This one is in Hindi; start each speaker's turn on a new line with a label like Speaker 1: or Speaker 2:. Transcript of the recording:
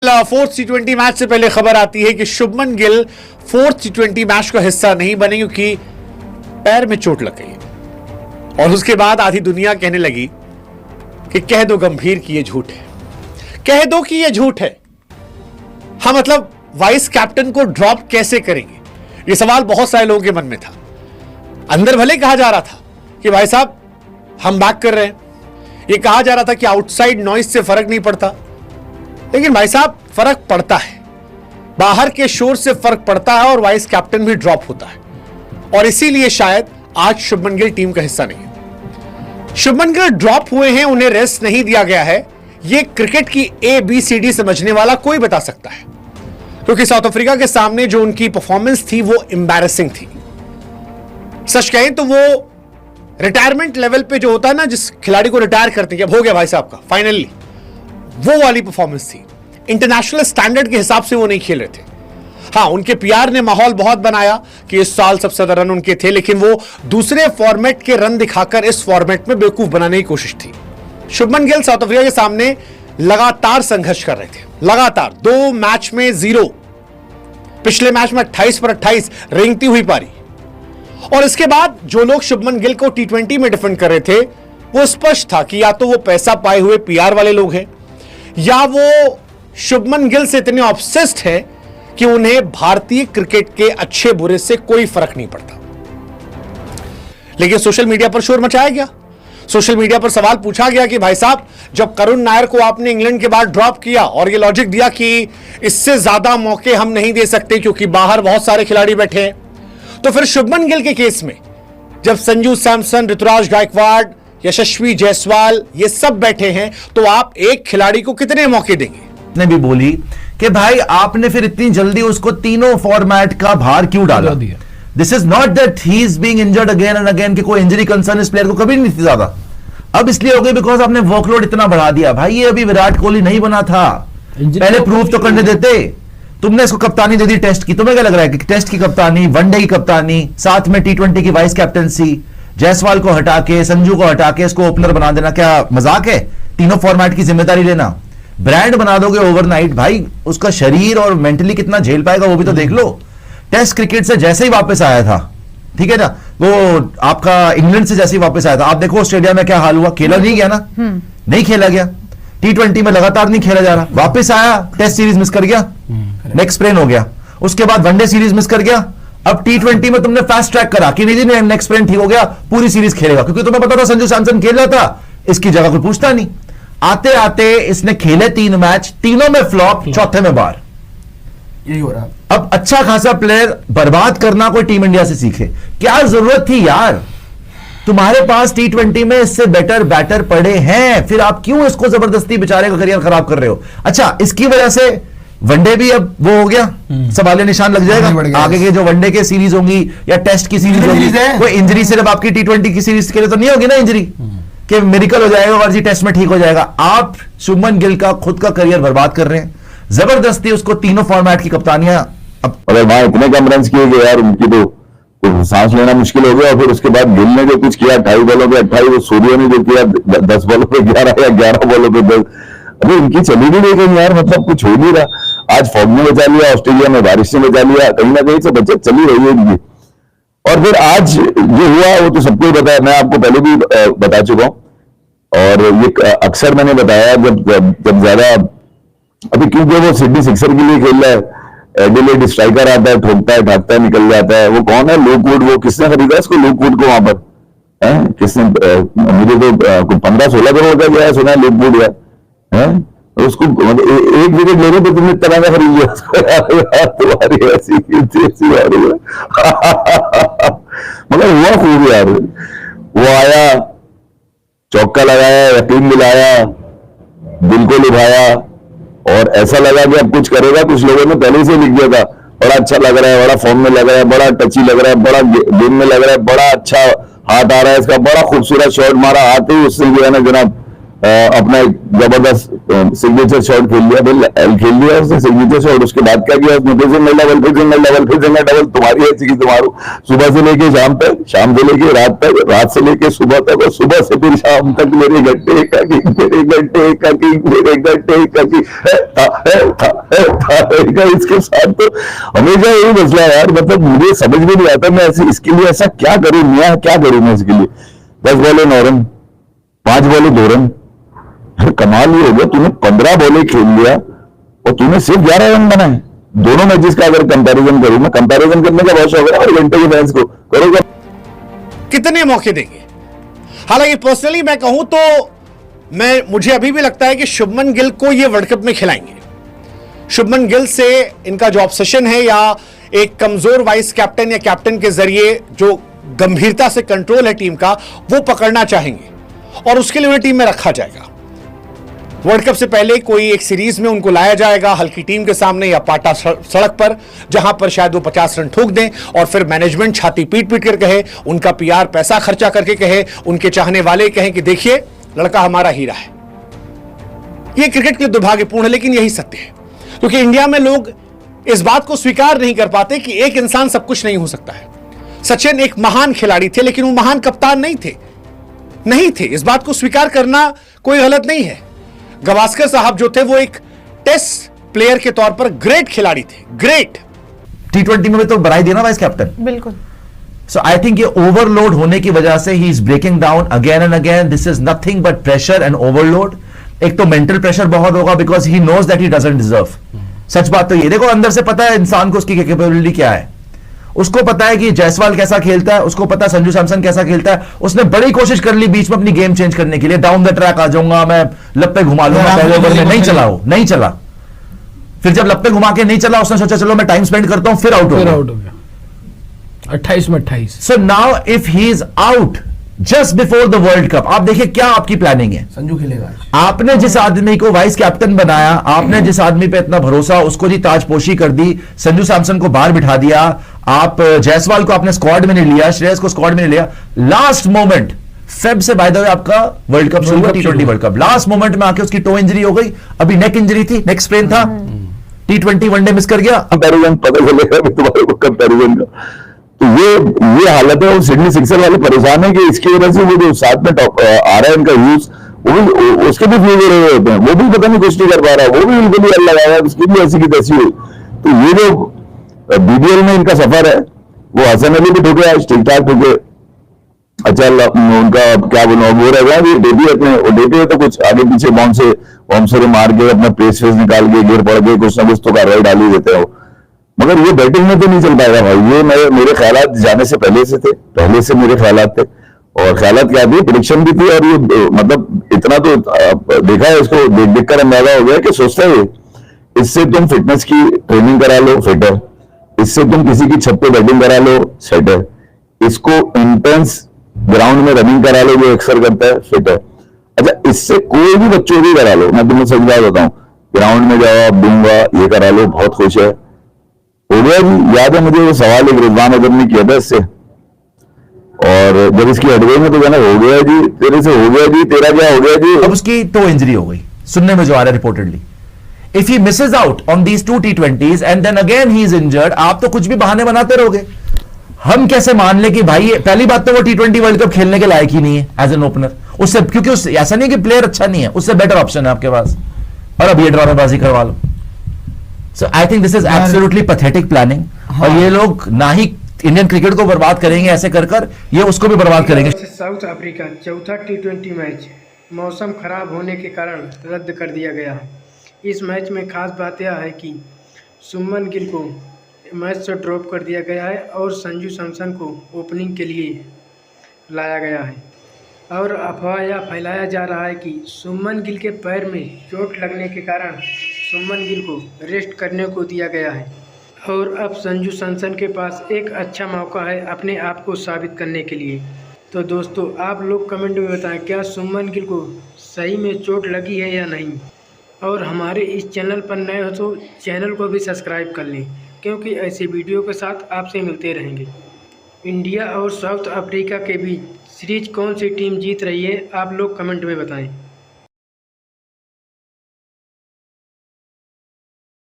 Speaker 1: फोर्थ T20 मैच से पहले खबर आती है कि Shubman Gill fourth T20 match का हिस्सा नहीं बने क्योंकि पैर में चोट लग गई। और उसके बाद आधी दुनिया कहने लगी कि कह दो गंभीर कि यह झूठ है, कह दो कि यह झूठ है। हाँ, मतलब वाइस कैप्टन को ड्रॉप कैसे करेंगे, यह सवाल बहुत सारे लोगों के मन में था। अंदर भले कहा जा रहा था कि भाई साहब हम बैक कर रहे हैं, यह कहा जा रहा था कि आउटसाइड नॉइज से फर्क नहीं पड़ता, लेकिन भाई साहब फर्क पड़ता है, बाहर के शोर से फर्क पड़ता है और वाइस कैप्टन भी ड्रॉप होता है। और इसीलिए शायद आज शुभमन गिल टीम का हिस्सा नहीं है। शुभमन गिल ड्रॉप हुए हैं, उन्हें रेस्ट नहीं दिया गया है, यह क्रिकेट की ABCD समझने वाला कोई बता सकता है, क्योंकि साउथ अफ्रीका के सामने जो उनकी परफॉर्मेंस थी वो एम्बैरेसिंग थी। सच कहें तो वो रिटायरमेंट लेवल पे जो होता है ना, जिस खिलाड़ी को रिटायर करते हैं, अब हो गया भाई साहब का फाइनली, वो वाली परफॉर्मेंस थी। इंटरनेशनल स्टैंडर्ड के हिसाब से वो नहीं खेल रहे थे। हाँ, उनके PR ने माहौल बहुत बनाया कि इस साल सबसे ज्यादा रन उनके थे, लेकिन वो दूसरे फॉर्मेट के रन दिखाकर इस फॉर्मेट में बेवकूफ बनाने की कोशिश थी। शुभमन गिल साउथ अफ्रीका के सामने लगातार संघर्ष कर रहे थे, लगातार 2 मैच में 0, पिछले मैच में 28 पर 28 रेंगती हुई पारी। और इसके बाद जो लोग शुभमन गिल को T20 में डिफेंड कर रहे थे, वो स्पष्ट था कि या तो वो पैसा पाए हुए PR वाले लोग हैं, या वो शुभमन गिल से इतने ऑब्सेस्ड हैं कि उन्हें भारतीय क्रिकेट के अच्छे बुरे से कोई फर्क नहीं पड़ता। लेकिन सोशल मीडिया पर शोर मचाया गया, सोशल मीडिया पर सवाल पूछा गया कि भाई साहब जब करुण नायर को आपने इंग्लैंड के बाद ड्रॉप किया और ये लॉजिक दिया कि इससे ज्यादा मौके हम नहीं दे सकते क्योंकि बाहर बहुत सारे खिलाड़ी बैठे हैं, तो फिर शुभमन गिल के केस में जब संजू सैमसन, ऋतुराज गायकवाड़, यशस्वी जायसवाल ये सब बैठे हैं, तो आप एक खिलाड़ी को कितने मौके देंगे?
Speaker 2: ने भी बोली कि भाई आपने फिर इतनी जल्दी उसको तीनों फॉर्मेट का भार क्यों डाला? This is not that he is being injured again and again, कि कोई इंजरी कंसर्न इस प्लेयर को कभी नहीं थी ज्यादा, अब इसलिए हो गई बिकॉज आपने वर्कलोड इतना बढ़ा दिया। भाई ये अभी विराट कोहली नहीं बना था, पहले प्रूव तो करने देते। तुमने इसको कप्तानी दे दी टेस्ट की, तुम्हें क्या लग रहा है कि टेस्ट की कप्तानी, वनडे की कप्तानी, साथ में T20 की वाइस कैप्टनसी, जायसवाल को हटा के, संजू को हटा के इसको ओपनर बना देना क्या मजाक है? तीनों फॉर्मेट की जिम्मेदारी लेना, ब्रांड बना दोगे ओवरनाइट, भाई उसका शरीर और मेंटली कितना झेल पाएगा वो भी तो देख लो। टेस्ट क्रिकेट से जैसे ही वापस आया था, ठीक है ना, वो आपका इंग्लैंड से जैसे ही वापस आया था, आप देखो ऑस्ट्रेलिया में क्या हाल हुआ, खेला नहीं गया ना, नहीं खेला गया। T20 में लगातार नहीं खेला जा रहा, वापस आया, टेस्ट सीरीज मिस कर गया, नेक्स्ट स्प्रेन हो गया, उसके बाद वनडे सीरीज मिस कर गया, अब T20 में तुमने फास्ट ट्रैक करा कि नहीं जी नेक्स्ट स्प्रेन ठीक हो गया, पूरी सीरीज खेलेगा, क्योंकि तुम्हें पता था संजू सैमसन खेल रहा था, इसकी जगह कोई पूछता नहीं। आते आते इसने खेले 3 मैच, तीनों में फ्लॉप, चौथे में बाहर, यही हो रहा। अब अच्छा खासा प्लेयर बर्बाद करना कोई टीम इंडिया से सीखे, क्या जरूरत थी यार? तुम्हारे पास T20 में इससे बेटर बैटर पड़े हैं, फिर आप क्यों इसको जबरदस्ती बेचारे का करियर खराब कर रहे हो? अच्छा, इसकी वजह से वनडे भी अब वो हो गया, सवालिया निशान लग जाएगा। आगे के जो वनडे के सीरीज होंगी या टेस्ट की सीरीज होगी, कोई इंजरी सिर्फ आपकी T20 की सीरीज के लिए तो नहीं होगी ना इंजरी कि मेडिकल हो जाएगा और जी टेस्ट में ठीक हो जाएगा। आप शुभमन गिल का खुद का करियर बर्बाद कर रहे हैं, जबरदस्ती उसको तीनों फॉर्मेट की कप्तानियां। अब
Speaker 3: अगर वहां इतने कम रन किए गए यार, उनकी तो सांस लेना मुश्किल हो गया। और फिर उसके बाद गिल ने जो कुछ किया, 28 बॉलों पे 28, वो सूर्य ने जो किया 10 बॉलों पे 11 या 11 बॉलों पे 10, अरे इनकी चली भी नहीं गई यार, मतलब कुछ हो नहीं रहा। आज फॉग ने बचा लिया, ऑस्ट्रेलिया में बारिश से बचा लिया, कहीं ना कहीं से बचत चली रही है इनकी। और फिर आज जो हुआ वो तो सबको ही पता है, मैं आपको पहले भी बता चुका हूं, और ये अक्सर मैंने बताया जब ज्यादा, अभी क्योंकि वो सिडनी सिक्सर के लिए खेल रहा है, एडिलेड स्ट्राइकर आता है, ठोकता है, ढाकता है, निकल जाता है। वो कौन है? लुकवुड। वो किसने खरीदा इसको, लुकवुड को वहां पर? किसने? मुझे तो 15-16 करोड़ का गया सुना है लुकवुड है, उसको मतलब 1 विकेट लेने पे तुमने इतना महंगा खरीद लिया। तुम्हारी ऐसी मगर हुआ खूब यार, वो आया, चौका लगाया, यकीन दिलाया, दिल को लुभाया, और ऐसा लगा कि अब कुछ करेगा। कुछ लोगों ने पहले से लिख दिया था, बड़ा अच्छा लग रहा है, बड़ा फॉर्म में लग रहा है, बड़ा टची लग रहा है, बड़ा गेम में लग रहा है, बड़ा अच्छा हाथ आ रहा है इसका, बड़ा खूबसूरत शॉट मारा, आते ही उससे जो है ना जनाब अपना एक जबरदस्त सिग्नेचर शॉट खेल लिया उसने सिग्नेचर शॉट। उसके बाद क्या किया उसने, फिर सिंगल डबल, फिर सिंगल डबल, फिर सिंगल डबल, तुम्हारी ऐसी की तुम्हारू, सुबह से लेके शाम तक, शाम से लेके रात तक, रात से लेके सुबह तक, और सुबह से फिर शाम तक मेरे घंटे का किंग, मेरे घंटे का किंग, मेरे घंटे का किंग इसके साथ तो हमेशा यही मसला है यार। मतलब मुझे समझ में नहीं आता मैं ऐसे इसके लिए ऐसा क्या करूं, मैं क्या करूं मैं इसके लिए। 10 बॉलें 9 रन, 5 बॉलें 2 रन, कमाल ही हो गया। तूने 15 बॉलें खेल लिया और तूने सिर्फ 11 रन बनाए। दोनों मैचेस का अगर कंपैरिजन करूं, मैं कंपैरिजन करने का बहुत शौक है और घंटे के फैंस को करोगे।
Speaker 1: कितने मौके देंगे? हालांकि पर्सनली मैं कहूं तो मुझे अभी भी लगता है कि शुभमन गिल को ये वर्ल्ड कप में खिलाएंगे। शुभमन गिल से इनका जो ऑब्सेशन है, या एक कमजोर वाइस कैप्टन या कैप्टन के जरिए जो गंभीरता से कंट्रोल है टीम का, वो पकड़ना चाहेंगे और उसके लिए उन्हें टीम में रखा जाएगा। वर्ल्ड कप से पहले कोई एक सीरीज में उनको लाया जाएगा हल्की टीम के सामने या पाटा सड़क पर, जहां पर शायद वो 50 रन ठोक दें और फिर मैनेजमेंट छाती पीट पीट कर कहे, उनका पीआर पैसा खर्चा करके कहे, उनके चाहने वाले कहें कि देखिए लड़का हमारा हीरा है। ये क्रिकेट के लिए दुर्भाग्यपूर्ण है, लेकिन यही सत्य है। क्योंकि इंडिया में लोग इस बात को स्वीकार नहीं कर पाते कि एक इंसान सब कुछ नहीं हो सकता है। सचिन एक महान खिलाड़ी थे, लेकिन वो महान कप्तान नहीं थे। इस बात को स्वीकार करना कोई गलत नहीं है। गावस्कर साहब जो थे वो एक टेस्ट प्लेयर के तौर पर ग्रेट खिलाड़ी थे, ग्रेट।
Speaker 2: T20 में तो बनाई देना वाइस कैप्टन,
Speaker 4: बिल्कुल।
Speaker 2: सो आई थिंक ये ओवरलोड होने की वजह से he is breaking down again and again. This is nothing but pressure and overload. एक तो मेंटल प्रेशर बहुत होगा because he knows that he doesn't deserve. सच बात तो ये, देखो अंदर से पता है इंसान को उसकी कैपेबिलिटी क्या है। उसको पता है कि जायसवाल कैसा खेलता है, उसको पता है संजू सैमसन कैसा खेलता है। उसने बड़ी कोशिश कर ली बीच में अपनी गेम चेंज करने के लिए, डाउन द ट्रैक आ जाऊंगा मैं, लप्पे घुमा लूंगा, पहले ओवर में नहीं चला। फिर जब लप्पे घुमा के नहीं चला, उसने सोचा चलो मैं टाइम स्पेंड करता हूं, फिर आउट हो गया
Speaker 4: 28 में 28।
Speaker 2: So now if he is out just before the world cup, आप देखिए क्या आपकी प्लानिंग है।
Speaker 4: संजू खेलेगा।
Speaker 2: आपने जिस आदमी को वाइस कैप्टन बनाया, आपने जिस आदमी पे इतना भरोसा, उसको जी ताजपोशी कर दी, संजू सैमसन को बाहर बिठा दिया, आप जायसवाल को आपने स्क्वाड में नहीं लिया, श्रेयस को स्क्वाड में नहीं लिया। लास्ट मोमेंट फेब से बाय द वे आपका वर्ल्ड कप शुरू हुआ, T20 world cup. Last moment में आके उसकी टो इंजरी हो गई, अभी नेक इंजरी थी, नेक स्प्रेन था, T20 वनडे मिस कर गया।
Speaker 3: कंपैरिजन पता चलेगा तुम्हारे को कंपैरिजन का। तो ये हालत है। वो सिडनी सिक्सर वाले परेशान है कि इसकी वजह से वो जो साथ में टॉप आ रहा है इनका यूज, वो भी उसके भी फ्यूज हो रहे होते हैं, वो भी पता नहीं कुछ नहीं कर पा रहा, वो भी बिल्कुल ही अल्लाह लगा, उसकी भी ऐसी की तैसी हुई। तो ये जो बीबीएल में इनका सफर है, वो हसन अली भी ठोके आज ठीक ठाक ठोके। अच्छा उनका क्या बोलो, वो रह गया डेब्यू तो कुछ आगे पीछे बाउंसर मार के अपना पेस निकाल के गिर पड़ के कुछ ना कुछ तो कार्रवाई डाल ही देते हो। मगर ये बैटिंग में तो नहीं चल पाएगा भाई। ये मेरे ख्यालात जाने से पहले से मेरे ख्यालात थे, और ख्यालात क्या थी, प्रेडिक्शन भी थी। और ये मतलब इतना तो देखा है, इसको देख कर अंदाजा हो गया कि सोचता है इससे तुम फिटनेस की ट्रेनिंग करा लो, फिट है। इससे तुम किसी की छत पे बैटिंग करा लो, सेट है। इसको इंटेंस ग्राउंड में रनिंग करा लो, जो अक्सर करता है, फिट है। अच्छा, इससे कोई भी बच्चों भी करा लो, मैं तुम्हें सच बात बताऊं, ग्राउंड में जाओ, दूंगा, ये करा लो, बहुत खुश है, हो गया जी। याद है मुझे वो सवाल एक रिजवान अदब ने किया था इससे, और जब इसकी हट गई में तो कहना हो गया जी, तेरे से हो गया जी, तेरा क्या हो गया जी।
Speaker 2: अब उसकी टो इंजरी हो गई, सुनने में जो आ रहा है reportedly. If he misses out on these 2 T20s and then again he is injured, आप तो कुछ भी बहाने बनाते रहोगे। हम कैसे मान ले कि भाई, पहली बात तो वो T20 वर्ल्ड कप खेलने के लायक ही नहीं है एज एन ओपनर। उससे, क्योंकि उससे ऐसा नहीं कि प्लेयर अच्छा नहीं है, उससे बेटर ऑप्शन है आपके पास, और अब ये ड्रामेबाजी करवा लो। So I think this is absolutely pathetic planning. और ये लोग ना ही इंडियन क्रिकेट को बर्बाद करेंगे ऐसे कर ये उसको भी बर्बाद करेंगे।
Speaker 5: साउथ अफ्रीका चौथा T20 मैच मौसम खराब होने के कारण रद्द कर दिया गया है। इस मैच में खास बात यह है कि शुभमन गिल को मैच से ड्रॉप कर दिया गया है और संजू सैमसन को ओपनिंग के लिए लाया गया है। और अफवाह यह फैलाया जा रहा है कि शुभमन गिल के पैर में चोट लगने के कारण शुभमन गिल को रेस्ट करने को दिया गया है, और अब संजू सैमसन के पास एक अच्छा मौका है अपने आप को साबित करने के लिए। तो दोस्तों, आप लोग कमेंट में बताएं, क्या शुभमन गिल को सही में चोट लगी है या नहीं। और हमारे इस चैनल पर नए हो तो चैनल को भी सब्सक्राइब कर लें, क्योंकि ऐसे वीडियो के साथ आपसे मिलते रहेंगे। इंडिया और साउथ अफ्रीका के बीच सीरीज कौन सी टीम जीत रही है, आप लोग कमेंट में बताएं।